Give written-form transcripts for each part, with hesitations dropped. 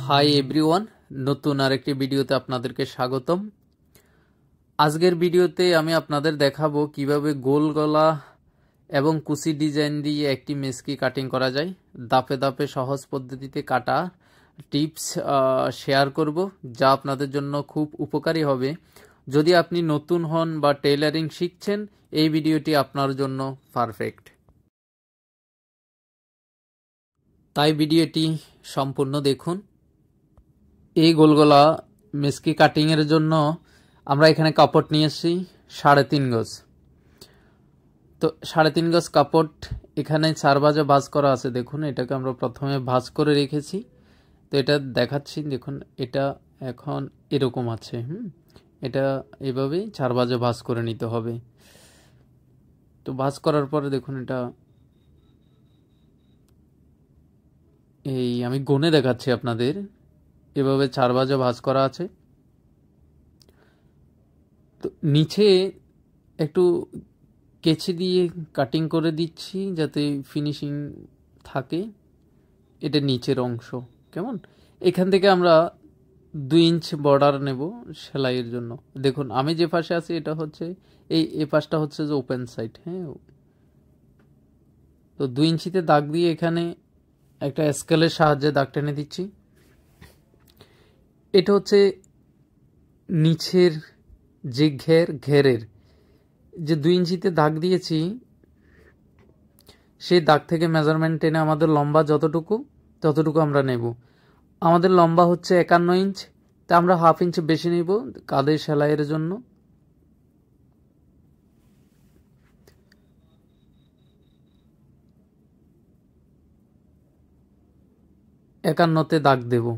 Hi everyone, নতুন আরেকটি ভিডিওতে আপনাদেরকে স্বাগতম। আজকের ভিডিওতে আমি আপনাদের দেখাবো কিভাবে গোল গলা এবং কুচি ডিজাইন দিয়ে একটি মেসকি কাটিং করা যায়। ধাপে ধাপে সহজ পদ্ধতিতে কাটা টিপস শেয়ার করব, যা আপনাদের জন্য খুব উপকারী হবে। যদি আপনি নতুন হন বা টেইলারিং শিখছেন, এই ভিডিওটি আপনার জন্য পারফেক্ট। তাই ভিডিওটি সম্পূর্ণ দেখুন। এই গোলগলা মেসকি কাটিংয়ের জন্য আমরা এখানে কাপড় নিয়েছি 3.5 গজ। তো 3.5 গজ কাপড় এখানে 4 ভাঁজে ভাঁজ করা আছে। দেখুন, এটাকে আমরা প্রথমে ভাঁজ করে রেখেছি। তো এটা দেখাচ্ছি, দেখুন এটা এখন এরকম আছে। এটা এভাবেই 4 ভাঁজে ভাঁজ করে নিতে হবে। তো ভাঁজ করার পরে দেখুন, এটা এই আমি গুনে দেখাচ্ছি আপনাদের। এভাবে 4 ভাঁজে ভাঁজ করা আছে। তো নিচে একটু কেচি দিয়ে কাটিং করে দিচ্ছি যাতে ফিনিশিং থাকে। এটা নিচের অংশ, কেমন? এখান থেকে আমরা 2 ইঞ্চ বর্ডার নেব সেলাইয়ের জন্য। দেখুন, আমি যে পাশে আছি এটা হচ্ছে এই পাশটা হচ্ছে যে ওপেন সাইড। হ্যাঁ, তো 2 ইঞ্চিতে দাগ দিয়ে এখানে একটা স্কেলের সাহায্যে দাগ টেনে দিচ্ছি। এটা হচ্ছে নিচের যে ঘেরের যে 2 ইঞ্চিতে দাগ দিয়েছি, সেই দাগ থেকে মেজারমেন্ট টেনে আমাদের লম্বা ততটুকু আমরা নেব। আমাদের লম্বা হচ্ছে 51 ইঞ্চ, তা আমরা 1/2 ইঞ্চ বেশি নেব কাঁধের সেলাইয়ের জন্য। একান্নতে দাগ দেব।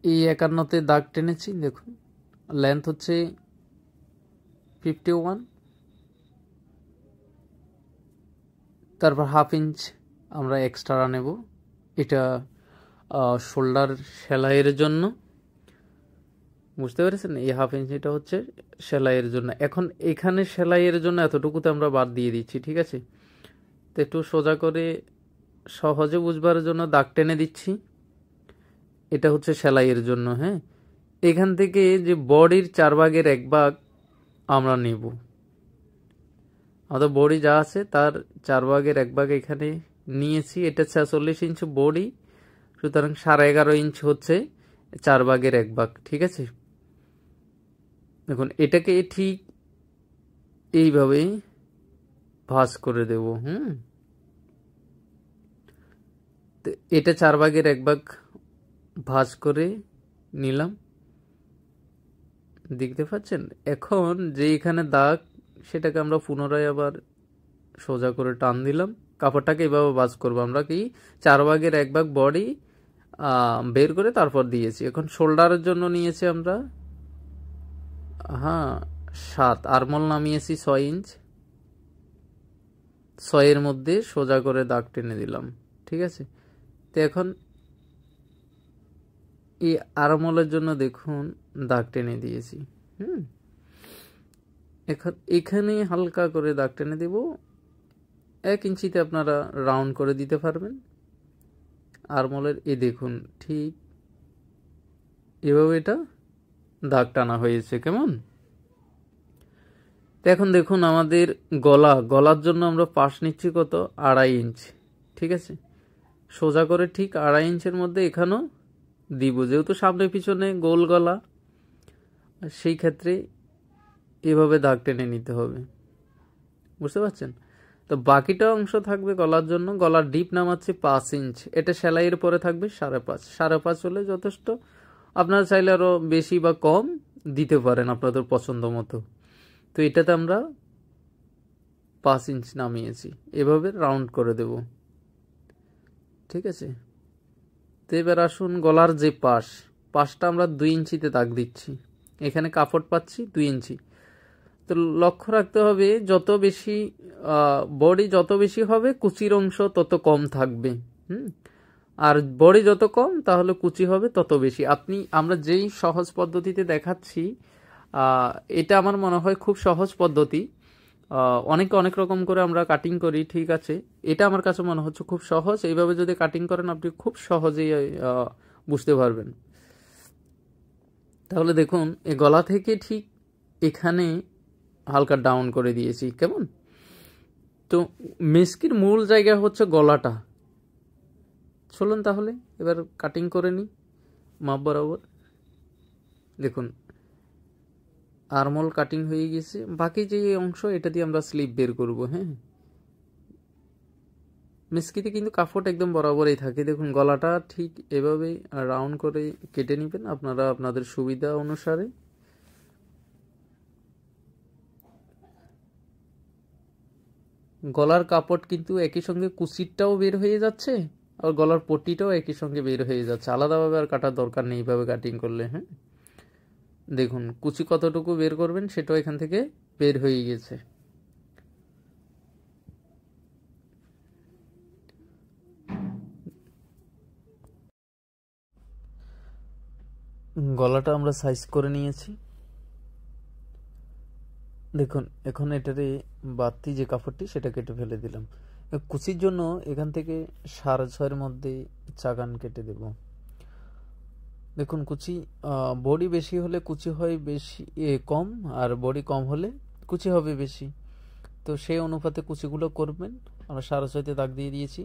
এই 51তে দাগ টেনেছি। দেখুন, লেন্থ হচ্ছে 51, তারপর 1/2 ইঞ্চ আমরা এক্সট্রা নেব। এটা শোল্ডার সেলাইয়ের জন্য, বুঝতে পেরেছেন? এই 1/2 ইঞ্চ এটা হচ্ছে সেলাইয়ের জন্য। এখন এখানে সেলাইয়ের জন্য এতটুকুতে আমরা বাদ দিয়ে দিচ্ছি, ঠিক আছে? তো একটু সোজা করে সহজে বুঝবার জন্য দাগ টেনে দিচ্ছি। এটা হচ্ছে সেলাইয়ের জন্য। হ্যাঁ, এখান থেকে যে বডির 4 ভাগের 1 ভাগ আমরা নেব। আমাদের বডি যা আছে তার 4 ভাগের 1 ভাগ এখানে নিয়েছি। এটা 46 ইঞ্চ বডি, সুতরাং 11.5 ইঞ্চ হচ্ছে 4 ভাগের 1 ভাগ, ঠিক আছে? দেখুন, এটাকে ঠিক এইভাবে ভাঁজ করে দেব। তো এটা 4 ভাগের 1 ভাগ ভাঁজ করে নিলাম, দেখতে পাচ্ছেন? এখন যে এখানে দাগ, সেটাকে আমরা পুনরায় আবার সোজা করে টান দিলাম। কাপড়টাকে এইভাবে ভাঁজ করবো আমরা। কি 4 ভাগের 1 ভাগ বডি বের করে তারপর দিয়েছি। এখন শোল্ডারের জন্য নিয়েছি আমরা 7, আরমোল নামিয়েছি 6 ইঞ্চ। 6 মধ্যে সোজা করে দাগ টেনে দিলাম, ঠিক আছে? তো এখন এই আরমোলের জন্য দেখুন দাগ টেনে দিয়েছি। এখন এখানে হালকা করে দাগ টেনে দেব। 1 ইঞ্চিতে আপনারা রাউন্ড করে দিতে পারবেন আরমোলের। এই দেখুন, ঠিক এভাবে এটা দাগ টানা হয়েছে, কেমন? তো এখন দেখুন, আমাদের গলার জন্য আমরা পাশ নিচ্ছি কত? 2.5 ইঞ্চ, ঠিক আছে? সোজা করে ঠিক 2.5 ইঞ্চের মধ্যে এখানেও দিব, যেহেতু সামনে পিছনে গোল গলা, সেই ক্ষেত্রে এভাবে দাগ টেনে নিতে হবে, বুঝতে পারছেন? তো বাকিটা অংশ থাকবে গলার জন্য। গলার ডিপ নামাচ্ছে 5 ইঞ্চ। এটা সেলাইয়ের পরে থাকবে 5.5 হলে যথেষ্ট। আপনারা চাইলে আরো বেশি বা কম দিতে পারেন আপনাদের পছন্দ মতো। তো এটাতে আমরা 5 ইঞ্চ নামিয়েছি। এভাবে রাউন্ড করে দেব, ঠিক আছে? তো এবার আসুন, গলার যে পাশটা আমরা 2 ইঞ্চিতে দাগ দিচ্ছি। এখানে কাপড় পাচ্ছি 2 ইঞ্চি। তো লক্ষ্য রাখতে হবে, যত বেশি বডি যত বেশি হবে, কুচির অংশ তত কম থাকবে। আর বডি যত কম, তাহলে কুচি হবে তত বেশি। আমরা যেই সহজ পদ্ধতিতে দেখাচ্ছি, এটা আমার মনে হয় খুব সহজ পদ্ধতি। অনেকে অনেক রকম করে আমরা কাটিং করি, ঠিক আছে। এটা আমার কাছে মনে হচ্ছে খুব সহজ। এইভাবে যদি কাটিং করেন আপনি খুব সহজেই বুঝতে পারবেন। তাহলে দেখুন এই গলা থেকে ঠিক এখানে হালকা ডাউন করে দিয়েছি, কেমন। তো মেস্কির মূল জায়গা হচ্ছে গলাটা। চলুন তাহলে এবার কাটিং করে নিই মাপ বরাবর। দেখুন আর্মহোল কাটিং হয়ে গেছে, বাকি যে অংশ এটা দিয়ে আমরা স্লিপ বের করব। হ্যাঁ, মেস্কিতে কিন্তু কাপড় একদম বরাবরই থাকে। দেখুন গলাটা ঠিক এভাবে রাউন্ড করে কেটে নেবেন আপনারা আপনাদের সুবিধা অনুসারে। গলার কাপড় কিন্তু একই সঙ্গে কুচিরটাও বের হয়ে যাচ্ছে, আর গলার পট্টিটাও একই সঙ্গে বের হয়ে যাচ্ছে, আলাদাভাবে আর কাটার দরকার নেই এইভাবে কাটিং করলে। হ্যাঁ, দেখুন কুচি কতটুকু বের করবেন সেটাও এখান থেকে বের হয়ে গেছে। গলাটা আমরা সাইজ করে নিয়েছি। দেখুন এখন এটারে বাড়তি যে কাপড়টি সেটা কেটে ফেলে দিলাম। কুচির জন্য এখান থেকে 6.5 মধ্যে চাগান কেটে দেব। দেখুন কুচি বডি বেশি হলে কুচি হয় বেশি কম, আর বডি কম হলে কুচি হবে বেশি। তো সেই অনুপাতে কুচিগুলো করবেন। আমরা 6.5 দাগ দিয়ে দিয়েছি।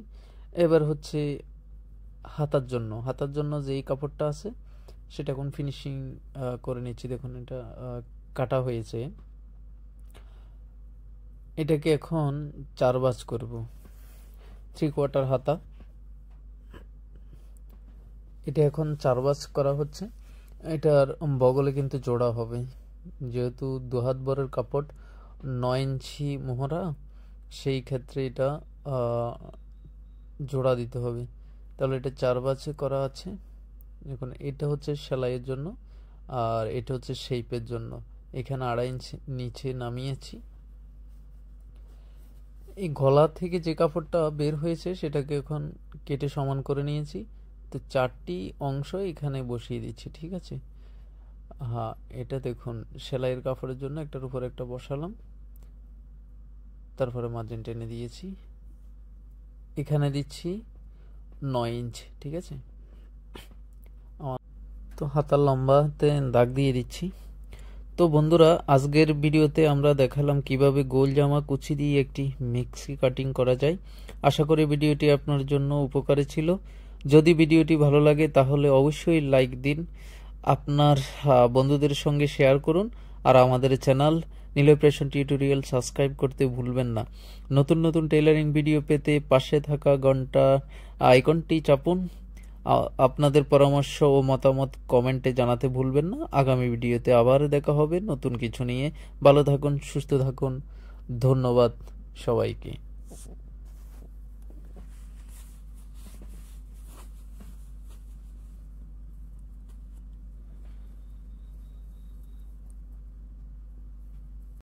এবার হচ্ছে হাতার জন্য যেই কাপড়টা আছে সেটা এখন ফিনিশিং করে নিচ্ছি। দেখুন এটা কাটা হয়েছে, এটাকে এখন 4 ভাঁজ করব। 3/4 হাতা, এটা এখন 4 ভাঁজ করা হচ্ছে। এটার বগলে কিন্তু জোড়া হবে, যেহেতু 2 হাত বরের কাপড়, 9 ইঞ্চি মোহরা, সেই ক্ষেত্রে এটা জোড়া দিতে হবে। তাহলে এটা 4 ভাঁজে করা আছে। দেখুন এটা হচ্ছে সেলাইয়ের জন্য, আর এটা হচ্ছে শেপের জন্য। এখানে 2.5 ইঞ্চি নিচে নামিয়েছি। এই গলা থেকে যে কাপড়টা বের হয়েছে সেটাকে এখন কেটে সমান করে নিয়েছি। তো 4টি অংশ এখানে বসিয়ে দিচ্ছি, ঠিক আছে। হ্যাঁ, এটা দেখুন সেলাইয়ের কাপড়ের জন্য একটার উপর একটা বসালাম, তারপরে মার্জিন টেনে দিয়েছি। এখানে দিচ্ছি 9 ইঞ্চ, ঠিক আছে। তো হাতার লম্বাতে দাগ দিয়ে দিচ্ছি। তো বন্ধুরা আজকের ভিডিওতে আমরা দেখালাম কিভাবে গোল জামা কুচি দিয়ে একটি মিক্সি কাটিং করা যায়। আশা করি ভিডিওটি আপনার জন্য উপকারী ছিল। যদি ভিডিওটি ভালো লাগে তাহলে অবশ্যই লাইক দিন, আপনার বন্ধুদের সঙ্গে শেয়ার করুন, আর আমাদের channel Niloy fashion tutorial subscribe করতে ভুলবেন না। নতুন নতুন টেইলারিং ভিডিও পেতে পাশে থাকা ঘন্টা আইকনটি চাপুন। আপনাদের পরামর্শ ও মতামত কমেন্টে জানাতে ভুলবেন না। আগামী ভিডিওতে আবার দেখা হবে নতুন কিছু নিয়ে। ভালো থাকুন, সুস্থ থাকুন। ধন্যবাদ সবাইকে।